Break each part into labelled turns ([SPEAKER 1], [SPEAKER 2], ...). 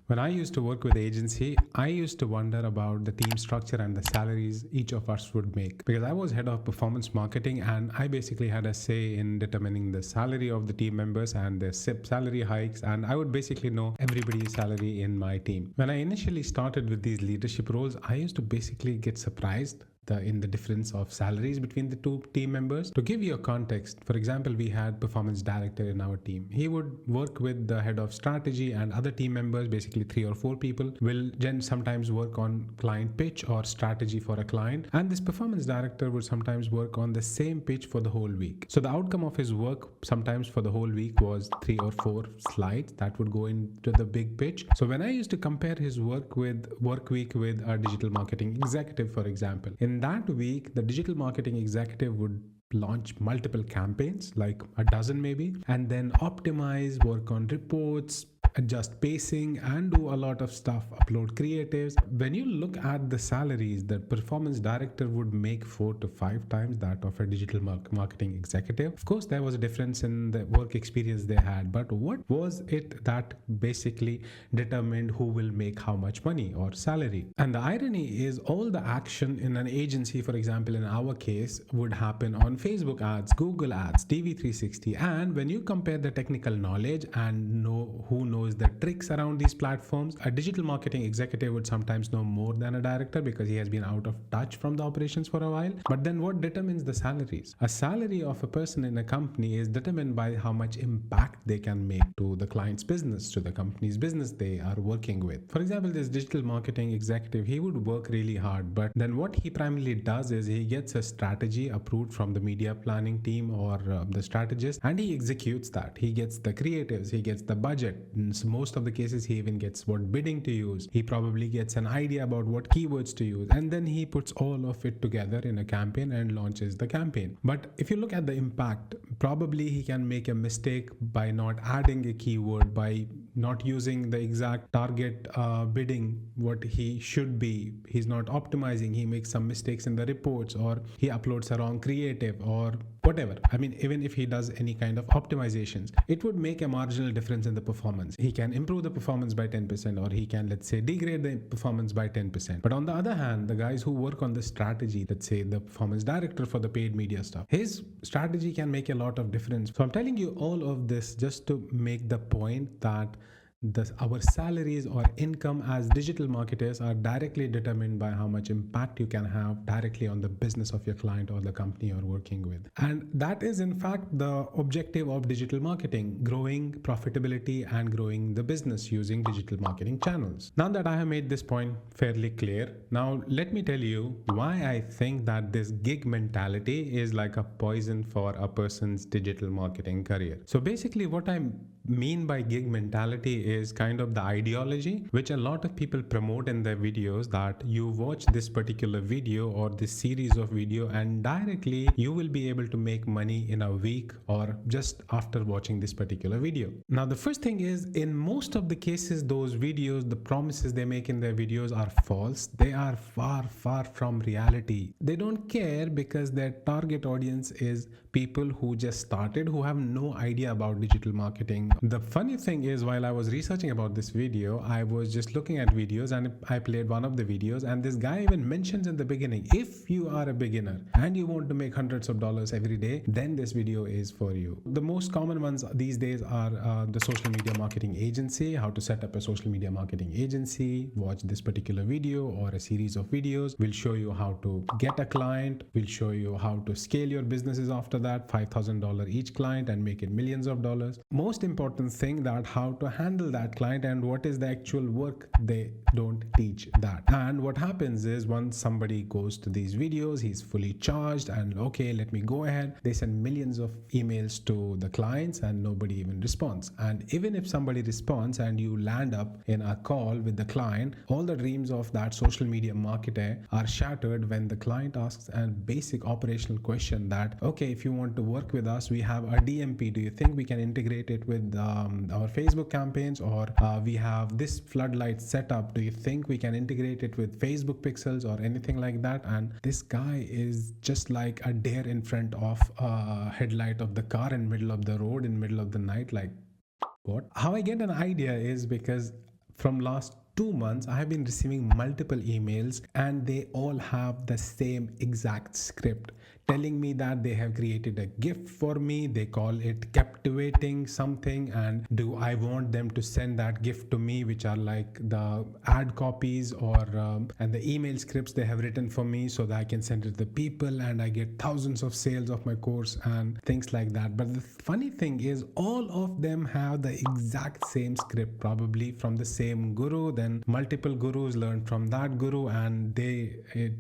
[SPEAKER 1] When I used to work with agency, I used to wonder about the team structure and the salaries each of us would make because I was head of performance marketing and I basically had a say in determining the salary of the team members and their SIP salary hikes, and I would basically know everybody's salary in my team. When I initially started with these leadership roles, I used to basically get surprised in the difference of salaries between the two team members. To give you a context, for example, we had performance director in our team. He would work with the head of strategy and other team members, basically 3 or 4 people, will then sometimes work on client pitch or strategy for a client. And this performance director would sometimes work on the same pitch for the whole week. So the outcome of his work sometimes for the whole week was 3 or 4 slides that would go into the big pitch. So when I used to compare his work week with a digital marketing executive, for example, in that week, the digital marketing executive would launch multiple campaigns, like a dozen maybe, and then optimize, work on reports, adjust pacing, and do a lot of stuff, upload creatives. When you look at the salaries, the performance director would make 4 to 5 times that of a digital marketing executive. Of course, there was a difference in the work experience they had, but what was it that basically determined who will make how much money or salary? And the irony is, all the action in an agency, for example, in our case, would happen on Facebook ads, Google ads, TV360. And when you compare the technical knowledge and know who knows the tricks around these platforms, a digital marketing executive would sometimes know more than a director because he has been out of touch from the operations for a while. But then what determines the salaries? A salary of a person in a company is determined by how much impact they can make to the client's business, to the company's business they are working with. For example, this digital marketing executive, he would work really hard, but then what he primarily does is he gets a strategy approved from the media planning team or the strategist, and he executes that. He gets the creatives, he gets the budget. In most of the cases, he even gets what bidding to use. He probably gets an idea about what keywords to use, and then he puts all of it together in a campaign and launches the campaign. But if you look at the impact, probably he can make a mistake by not adding a keyword, by not using the exact target bidding what he should be. He's not optimizing. He makes some mistakes in the reports, or he uploads a wrong creative, or whatever. I mean, even if he does any kind of optimizations, it would make a marginal difference in the performance. He can improve the performance by 10%, or he can, let's say, degrade the performance by 10%. But on the other hand, the guys who work on the strategy, let's say the performance director for the paid media stuff, his strategy can make a lot of difference. So I'm telling you all of this just to make the point that our salaries or income as digital marketers are directly determined by how much impact you can have directly on the business of your client or the company you're working with. And that is in fact the objective of digital marketing: growing profitability and growing the business using digital marketing channels. Now that I have made this point fairly clear, now let me tell you why I think that this gig mentality is like a poison for a person's digital marketing career. So basically what I mean by gig mentality is kind of the ideology which a lot of people promote in their videos, that you watch this particular video or this series of video and directly you will be able to make money in a week or just after watching this particular video. Now the first thing is, in most of the cases, those videos, the promises they make in their videos are false. They are far from reality. They don't care because their target audience is people who just started, who have no idea about digital marketing. The funny thing is, while I was researching about this video, I was just looking at videos and I played one of the videos, and this guy even mentions in the beginning, if you are a beginner and you want to make hundreds of dollars every day, then this video is for you. The most common ones these days are the social media marketing agency, how to set up a social media marketing agency. Watch this particular video or a series of videos. We'll show you how to get a client. We'll show you how to scale your businesses after that, $5,000 each client, and make it millions of dollars. Most important thing, that how to handle that client and what is the actual work. They don't teach that. And what happens is, once somebody goes to these videos, he's fully charged and okay, let me go ahead. They send millions of emails to the clients and nobody even responds. And even if somebody responds and you land up in a call with the client, all the dreams of that social media marketer are shattered when the client asks a basic operational question that, okay, if you want to work with us, we have a DMP. Do you think we can integrate it with our Facebook campaigns, or we have this floodlight setup? Do you think we can integrate it with Facebook pixels or anything like that? And this guy is just like a deer in front of a headlight of the car in middle of the road in middle of the night. Like, what? How I get an idea is because from last 2 months, I have been receiving multiple emails and they all have the same exact script telling me that they have created a gift for me. They call it captivating something, and do I want them to send that gift to me, which are like the ad copies or and the email scripts they have written for me so that I can send it to the people and I get thousands of sales of my course and things like that. But the funny thing is all of them have the exact same script, probably from the same guru. Then multiple gurus learn from that guru and they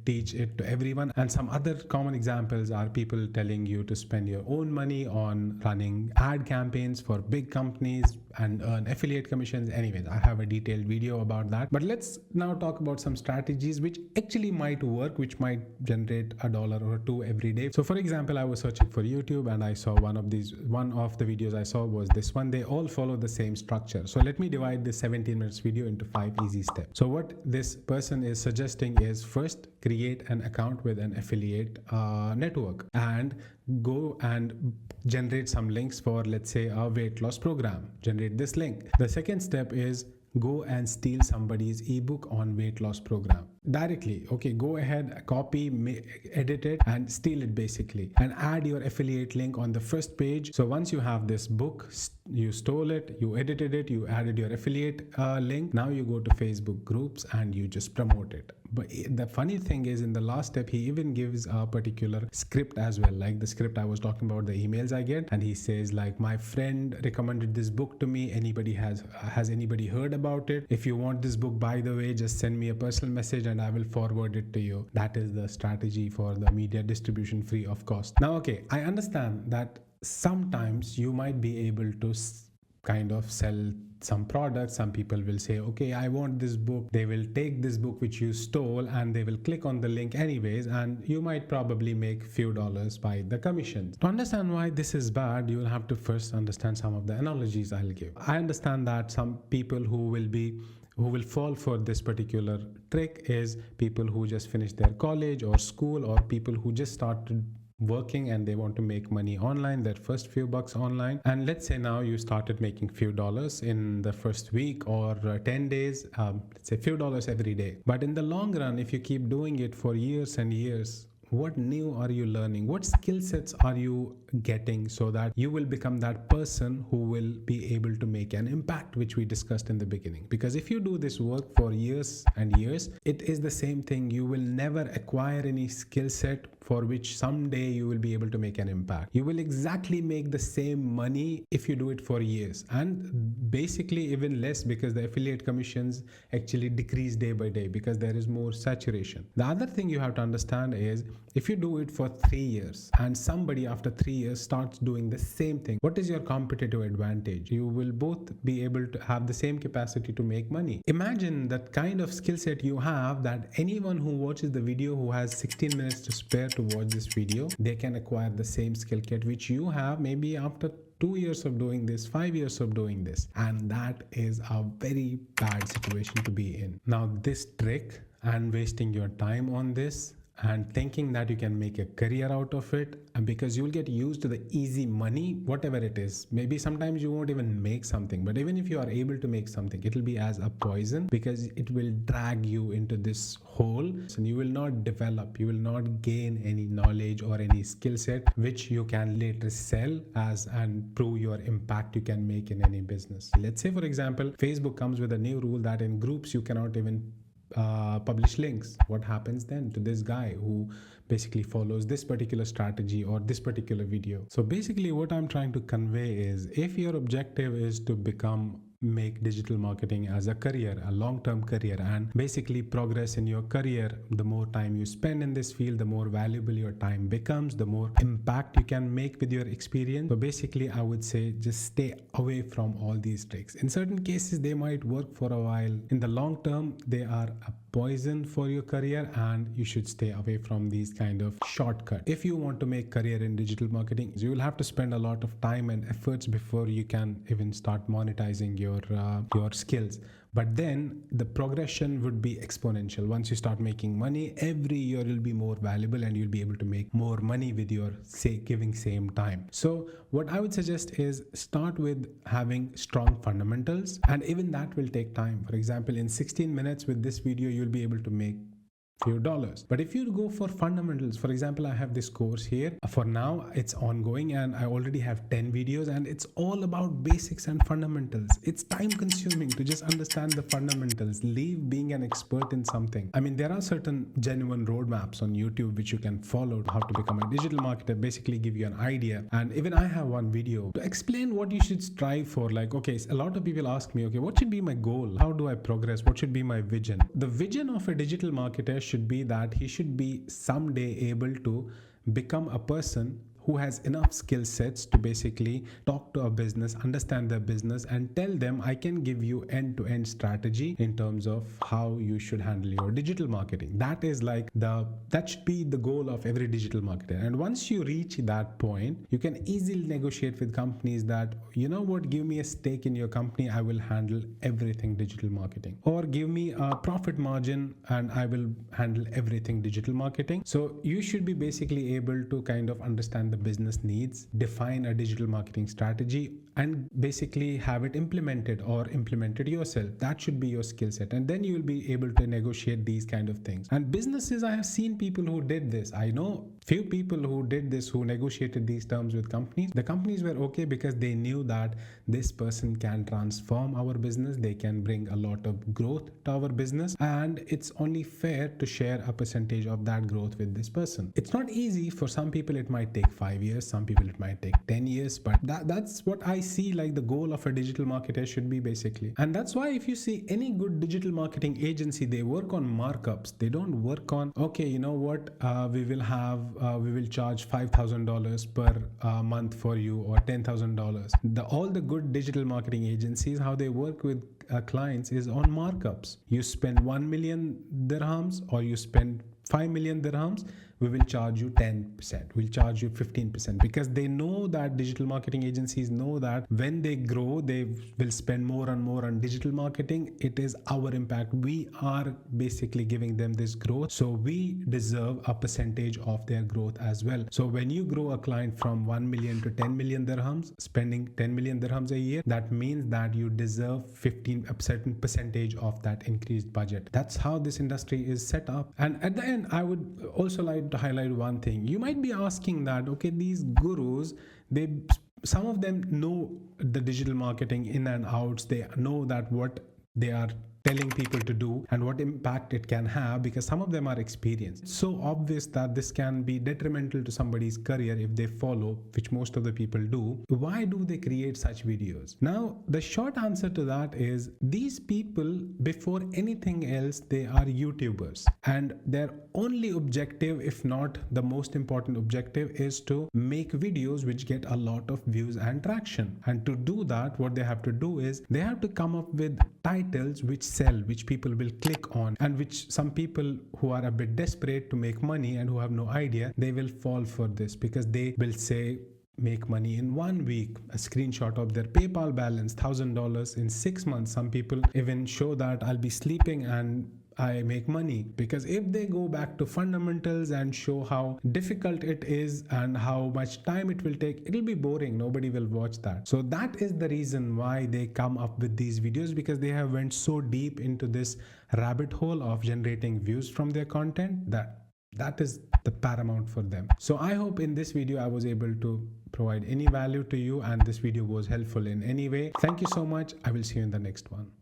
[SPEAKER 1] teach it to everyone. And some other common examples are people telling you to spend your own money on running ad campaigns for big companies and earn affiliate commissions. Anyways, I have a detailed video about that. But let's now talk about some strategies which actually might work, which might generate $1 or $2 every day. So for example, I was searching for YouTube and I saw one of the videos I saw was this one. They all follow the same structure. So let me divide this 17 minutes video into 5 easy steps. So what this person is suggesting is, first, create an account with an affiliate network and go and generate some links for, let's say, a weight loss program. Generate this link. The second step is go and steal somebody's ebook on weight loss program directly. Okay, go ahead, copy, edit it and steal it basically, and add your affiliate link on the first page. So once you have this book, you stole it, you edited it, you added your affiliate link. Now you go to Facebook groups and you just promote it. But the funny thing is, in the last step, he even gives a particular script as well, like the script I was talking about, the emails I get, and he says like, my friend recommended this book to me. Anybody has anybody heard about it? If you want this book, by the way, just send me a personal message and I will forward it to you. That is the strategy for the media distribution free of cost. Now, okay, I understand that sometimes you might be able to kind of sell some products. Some people will say, okay, I want this book. They will take this book which you stole and they will click on the link anyways, and you might probably make few dollars by the commissions. To understand why this is bad, you will have to first understand some of the analogies I'll give. I understand that some people who will fall for this particular trick is people who just finished their college or school, or people who just started working and they want to make money online, their first few bucks online. And let's say now you started making few dollars in the first week or 10 days, let's say few dollars every day. But in the long run, if you keep doing it for years and years, what new are you learning? What skill sets are you getting so that you will become that person who will be able to make an impact, which we discussed in the beginning? Because if you do this work for years and years, it is the same thing. You will never acquire any skill set for which someday you will be able to make an impact. You will exactly make the same money if you do it for years, and basically even less, because the affiliate commissions actually decrease day by day because there is more saturation. The other thing you have to understand is, if you do it for 3 years and somebody after 3 years starts doing the same thing, what is your competitive advantage? You will both be able to have the same capacity to make money. Imagine that kind of skill set you have, that anyone who watches the video, who has 16 minutes to spare to watch this video, they can acquire the same skill set which you have maybe after 2 years of doing this, 5 years of doing this. And that is a very bad situation to be in. Now, this trick and wasting your time on this and thinking that you can make a career out of it, and because you'll get used to the easy money, whatever it is. Maybe sometimes you won't even make something, but even if you are able to make something, it will be as a poison, because it will drag you into this hole and you will not develop, you will not gain any knowledge or any skill set which you can later sell as and prove your impact you can make in any business. Let's say, for example, Facebook comes with a new rule that in groups you cannot even publish links. What happens then to this guy who basically follows this particular strategy or this particular video? So basically what I'm trying to convey is, if your objective is to make digital marketing as a career, a long-term career, and basically progress in your career, the more time you spend in this field, the more valuable your time becomes, the more impact you can make with your experience. So basically I would say, just stay away from all these tricks. In certain cases they might work for a while. In the long term, they are a poison for your career, and you should stay away from these kind of shortcuts. If you want to make career in digital marketing, you will have to spend a lot of time and efforts before you can even start monetizing your skills. but then the progression would be exponential. Once you start making money, every year you'll be more valuable and you'll be able to make more money with your giving same time. So what I would suggest is start with having strong fundamentals, and even that will take time. For example, in 16 minutes with this video, you'll be able to make few dollars. But if you go for fundamentals, for example, I have this course here. For now, it's ongoing and I already have 10 videos, and it's all about basics and fundamentals. It's time consuming to just understand the fundamentals. Leave being an expert in something. I mean, there are certain genuine roadmaps on YouTube which you can follow how to become a digital marketer, basically give you an idea. And even I have one video to explain what you should strive for. Like, okay, a lot of people ask me, okay, what should be my goal? How do I progress? What should be my vision? The vision of a digital marketer should be that he should be someday able to become a person who has enough skill sets to basically talk to a business, understand their business, and tell them, I can give you end-to-end strategy in terms of how you should handle your digital marketing. That is like that should be the goal of every digital marketer. And once you reach that point, you can easily negotiate with companies that, you know what, give me a stake in your company, I will handle everything digital marketing, or give me a profit margin and I will handle everything digital marketing. So you should be basically able to kind of understand the business needs, define a digital marketing strategy, and basically have it implemented or implemented yourself. That should be your skill set, and then you will be able to negotiate these kind of things. And businesses, I have seen people who did this. I know few people who did this, who negotiated these terms with companies. The companies were okay because they knew that this person can transform our business, they can bring a lot of growth to our business, and it's only fair to share a percentage of that growth with this person. It's not easy. For some people it might take 5 years, some people it might take 10 years, but that's what I see like the goal of a digital marketer should be basically. And that's why if you see any good digital marketing agency, they work on markups. They don't work on, okay, you know what, we will charge $5,000 per month for you, or $10,000. All the good digital marketing agencies, how they work with clients is on markups. You spend 1 million dirhams or you spend 5 million dirhams, we will charge you 10%, we'll charge you 15%, because they know that digital marketing agencies know that when they grow, they will spend more and more on digital marketing. It is our impact. We are basically giving them this growth, so we deserve a percentage of their growth as well. So when you grow a client from 1 million to 10 million dirhams, spending 10 million dirhams a year, that means that you deserve a certain percentage of that increased budget. That's how this industry is set up. And at the end, I would also like to highlight one thing. You might be asking that, okay, these gurus, some of them know the digital marketing in and outs. They know that what they are telling people to do and what impact it can have, because some of them are experienced. It's so obvious that this can be detrimental to somebody's career if they follow, which most of the people do. Why do they create such videos? Now, the short answer to that is these people, before anything else, they are YouTubers, and their only objective, if not the most important objective, is to make videos which get a lot of views and traction. And to do that, what they have to do is they have to come up with titles which sell, which people will click on, and which some people who are a bit desperate to make money and who have no idea, they will fall for this, because they will say, make money in 1 week, a screenshot of their PayPal balance, $1,000 in 6 months. Some people even show that I'll be sleeping and I make money. Because if they go back to fundamentals and show how difficult it is and how much time it will take, it'll be boring. Nobody will watch that. So that is the reason why they come up with these videos, because they have went so deep into this rabbit hole of generating views from their content that is the paramount for them. So I hope in this video I was able to provide any value to you, and this video was helpful in any way. Thank you so much. I will see you in the next one.